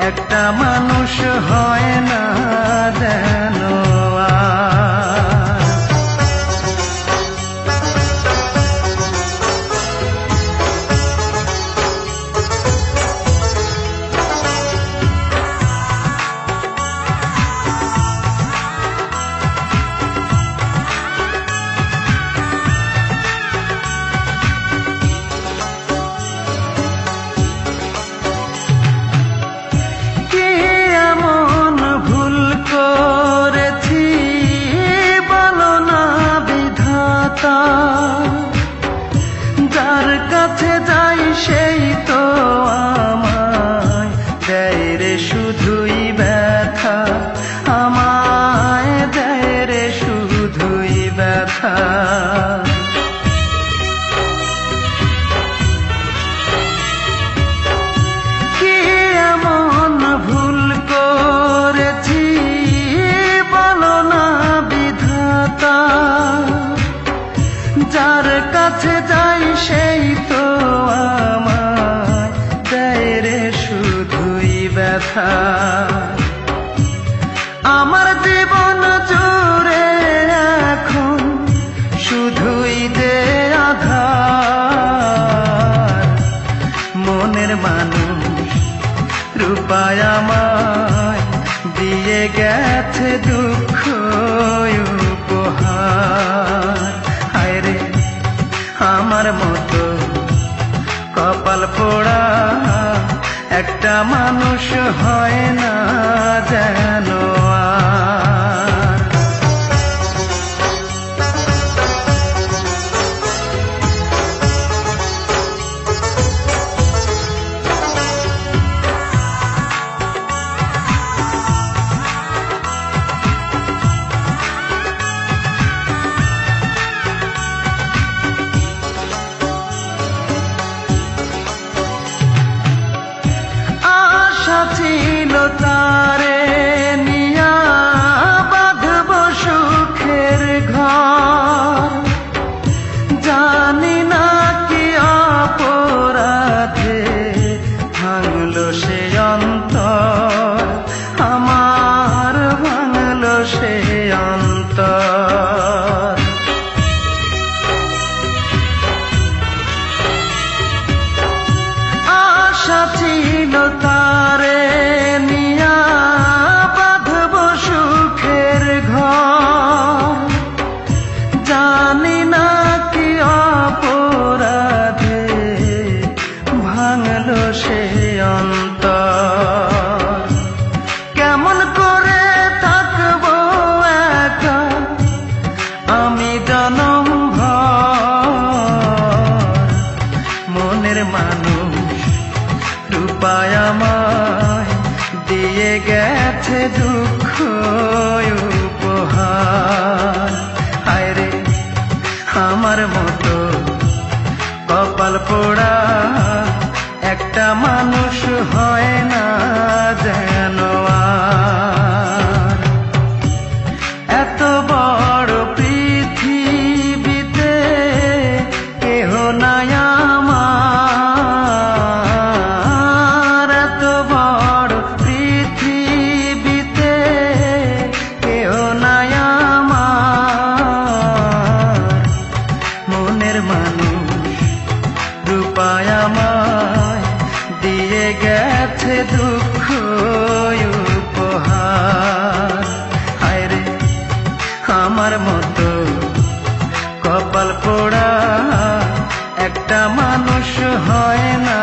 একটা মানুষ হয় না যেন আর। যার কাছে যাই সেই তো আমায় দেয় রে শুধুই ব্যথা, আমায় দেয় রে শুধুই ব্যথা। কি এমন ভুল করেছি বলো না বিধাতা, যার কাছে যাই সেই তো আমায় দেয় রে শুধুই ব্যথা। আমার জীবন জুড়ে এখন শুধুই যে আধার, মনের মানুষ রূপায় আমায় দিয়ে গেছে দুঃখ উপহার। হায় রে আমার মতো কপাল পোড়া একটা মানুষ হয় না যেন আর। ছিল তারে নিয়া বাঁধব সুখের ঘর, জানি না কি অপরাধে ভাঙলো সে অন্তর, আমার ভাঙলো সে অন্তর। আশা ছিল তারে নিয়া বাঁধব সুখের ঘর, জানি না কি অপরাধে ভাঙলো সে অন্তর। কেমন করে থাকবো একা আমি জনম ভর, মনের মানুষ রূপায় আমায় দিয়ে গেছে দুঃখ উপহার। হায় রে আমার মতো কপাল পোড়া একটা মানুষ হয় না যেন আর। এত বড় পৃথিবীতে কেহ নাই আমার, এত বড় পৃথিবীতে কেহ নাই আমার, মনের মানুষ রূপায় আমায় দিয়ে গেছে দুঃখ উপহার। হায় রে আমার মতো কপাল পোড়া একটা মানুষ হয় না